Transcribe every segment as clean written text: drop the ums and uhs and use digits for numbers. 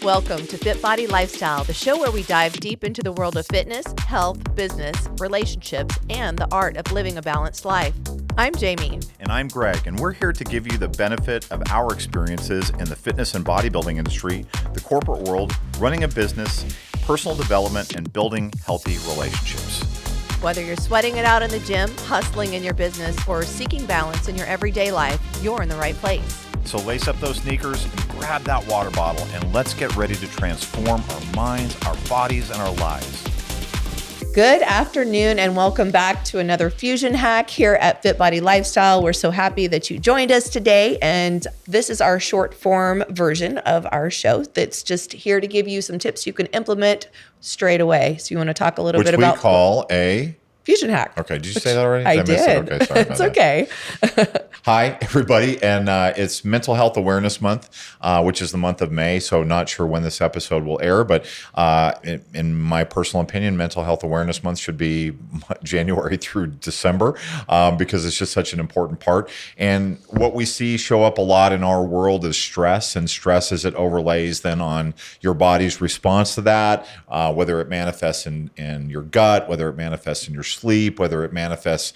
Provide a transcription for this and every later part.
Welcome to FitBody Lifestyle, the show where we dive deep into the world of fitness, health, business, relationships, and the art of living a balanced life. I'm Jami. And I'm Greg, and we're here to give you the benefit of our experiences in the fitness and bodybuilding industry, the corporate world, running a business, personal development, and building healthy relationships. Whether you're sweating it out in the gym, hustling in your business, or seeking balance in your everyday life, you're in the right place. So lace up those sneakers and grab that water bottle, and let's get ready to transform our minds, our bodies, and our lives. Good afternoon and welcome back to another Fusion Hack here at FitBody Lifestyle. We're so happy that you joined us today, and this is our short form version of our show that's just here to give you some tips you can implement straight away. So you want to talk a little bit about... Which we call a... Fusion Hack. Okay, did you say that already? I did. Okay, sorry about It's okay. Hi, everybody, and it's Mental Health Awareness Month, which is the month of May, so not sure when this episode will air, but in my personal opinion, Mental Health Awareness Month should be January through December because it's just such an important part. And what we see show up a lot in our world is stress, and stress as it overlays then on your body's response to that, whether it manifests in your gut, whether it manifests in your sleep, whether it manifests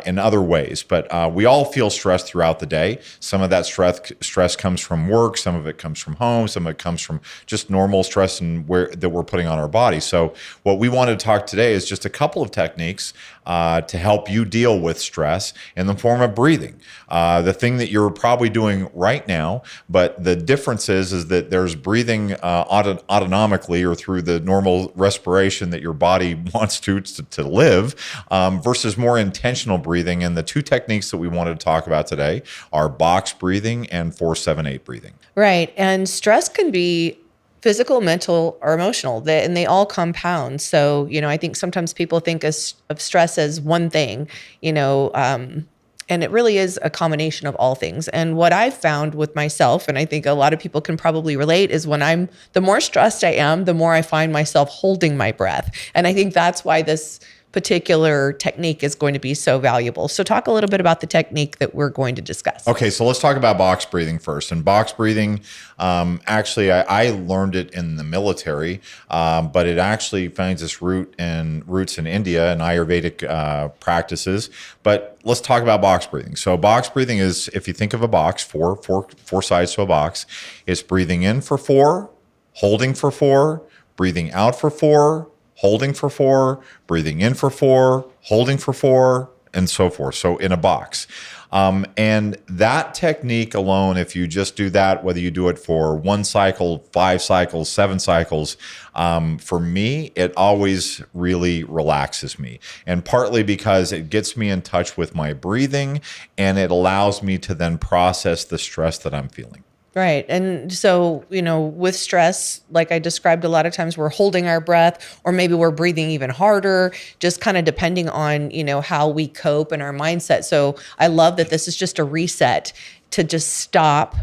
in other ways. But we all feel stress throughout the day. Some of that stress comes from work, some of it comes from home, some of it comes from just normal stress that we're putting on our body. So what we wanted to talk today is just a couple of techniques to help you deal with stress in the form of breathing. The thing that you're probably doing right now, but the difference is that there's breathing autonomically or through the normal respiration that your body wants to live versus more intentional breathing. And the two techniques that we wanted to talk about today are box breathing and 4-7-8 breathing. Right. And stress can be physical, mental, or emotional, and they all compound. So, I think sometimes people think of stress as one thing, and it really is a combination of all things. And what I've found with myself, and I think a lot of people can probably relate, is the more stressed I am, the more I find myself holding my breath. And I think that's why this particular technique is going to be so valuable. So talk a little bit about the technique that we're going to discuss. Okay, so let's talk about box breathing first. And box breathing, actually, I learned it in the military, but it actually finds its roots in India and Ayurvedic practices. But let's talk about box breathing. So box breathing is, if you think of a box, four sides to a box, it's breathing in for 4, holding for 4, breathing out for 4, holding for 4, breathing in for 4, holding for 4, and so forth. So in a box. And that technique alone, if you just do that, whether you do it for 1 cycle, 5 cycles, 7 cycles, for me, it always really relaxes me. And partly because it gets me in touch with my breathing and it allows me to then process the stress that I'm feeling. Right. And so, with stress, like I described, a lot of times we're holding our breath, or maybe we're breathing even harder, just kind of depending on, how we cope and our mindset. So I love that this is just a reset to just stop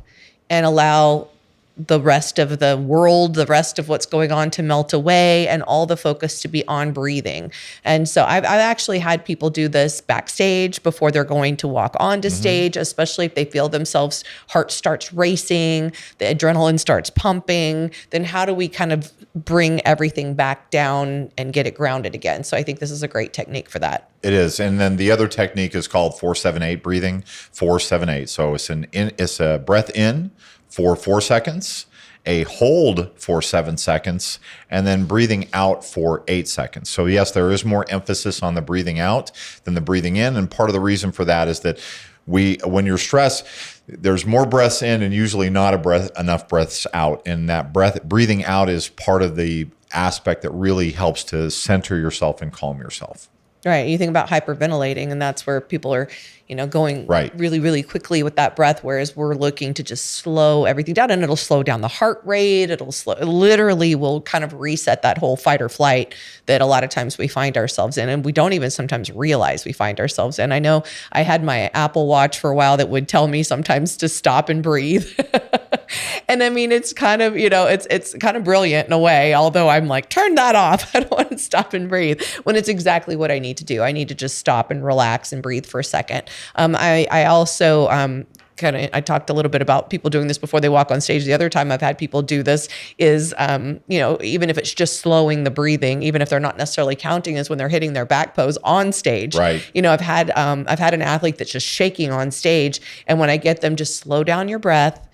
and allow the rest of the world, the rest of what's going on to melt away, and all the focus to be on breathing. And so I've actually had people do this backstage before they're going to walk onto stage, especially if they feel themselves, heart starts racing, the adrenaline starts pumping. Then how do we kind of bring everything back down and get it grounded again? So I think this is a great technique for that. It is. And then the other technique is called 4-7-8 breathing, 4-7-8. So it's a breath in for 4 seconds, a hold for 7 seconds, and then breathing out for 8 seconds. So yes, there is more emphasis on the breathing out than the breathing in. And part of the reason for that is that when you're stressed, there's more breaths in and usually not enough breaths out. And that breathing out is part of the aspect that really helps to center yourself and calm yourself. Right. You think about hyperventilating, and that's where people are, going really, really quickly with that breath, whereas we're looking to just slow everything down, and it'll slow down the heart rate. It literally will kind of reset that whole fight or flight that a lot of times we find ourselves in, and we don't even sometimes realize we find ourselves in. I know I had my Apple Watch for a while that would tell me sometimes to stop and breathe. And I mean, it's kind of, it's kind of brilliant in a way, although I'm like, turn that off. I don't want to stop and breathe, when it's exactly what I need to do. I need to just stop and relax and breathe for a second. I also I talked a little bit about people doing this before they walk on stage. The other time I've had people do this is, even if it's just slowing the breathing, even if they're not necessarily counting, is when they're hitting their back pose on stage. Right. I've had an athlete that's just shaking on stage, and when I get them, just slow down your breath,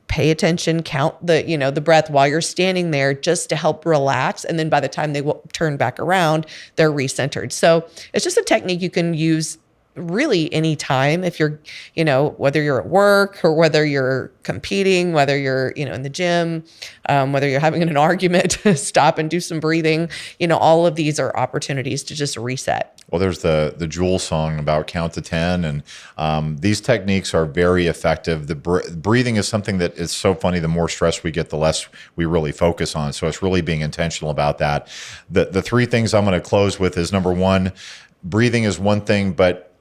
pay attention, count the breath while you're standing there, just to help relax. And then by the time they turn back around, they're recentered. So it's just a technique you can use really any time, if you're, whether you're at work or whether you're competing, whether you're, in the gym, whether you're having an argument, stop and do some breathing. All of these are opportunities to just reset. Well, there's the Jewel song about count to 10, and these techniques are very effective. The breathing is something that is so funny. The more stress we get, the less we really focus on. So it's really being intentional about that. The three things I'm going to close with is, number one, breathing is one thing, but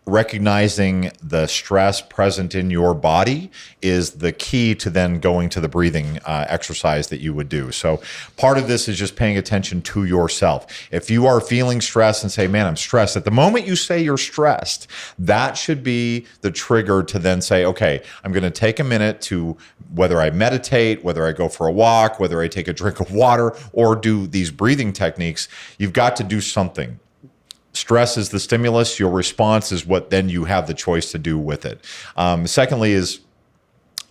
recognizing the stress present in your body is the key to then going to the breathing exercise that you would do. So part of this is just paying attention to yourself. If you are feeling stressed and say, man, I'm stressed, at the moment you say you're stressed, that should be the trigger to then say, okay, I'm going to take a minute to, whether I meditate, whether I go for a walk, whether I take a drink of water, or do these breathing techniques. You've got to do something. Stress is the stimulus. Your response is what then you have the choice to do with it. Secondly is,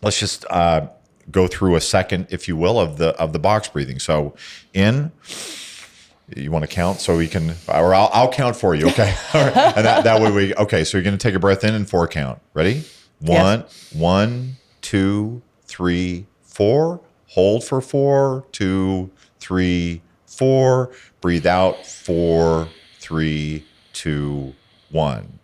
let's just go through a second, if you will, of the box breathing. So in, you want to count so we can, or I'll count for you. Okay. All right. And that way okay. So you're going to take a breath in and 4 count. Ready? Yes. 1, 2, 3, 4. Hold for 4, 2, 3, 4. Breathe out 4, 3, 2, 1.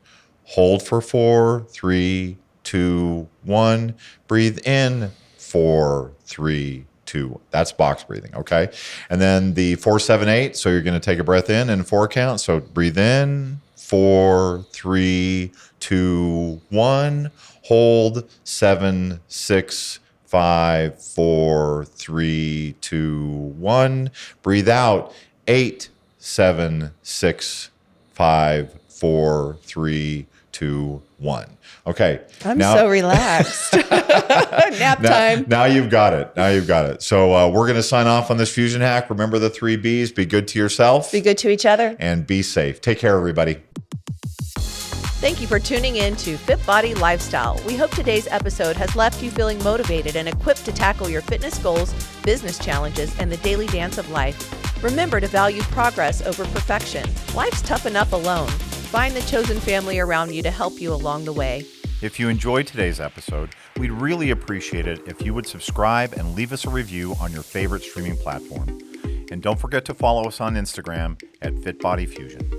Hold for 4, 3, 2, 1. Breathe in 4, 3, 2. That's box breathing, okay? And then the 4, 7, 8. So you're going to take a breath in and 4 count. So breathe in 4, 3, 2, 1. Hold 7, 6, 5, 4, 3, 2, 1. Breathe out 8, 7, 6, 5, 4, 3, 2, 1. Okay. I'm so relaxed. Nap time. Now you've got it. So we're going to sign off on this Fusion Hack. Remember the 3 B's. Be good to yourself. Be good to each other. And be safe. Take care, everybody. Thank you for tuning in to FitBody Lifestyle. We hope today's episode has left you feeling motivated and equipped to tackle your fitness goals, business challenges, and the daily dance of life. Remember to value progress over perfection. Life's tough enough alone. Find the chosen family around you to help you along the way. If you enjoyed today's episode, we'd really appreciate it if you would subscribe and leave us a review on your favorite streaming platform. And don't forget to follow us on Instagram at FitBody Fusion.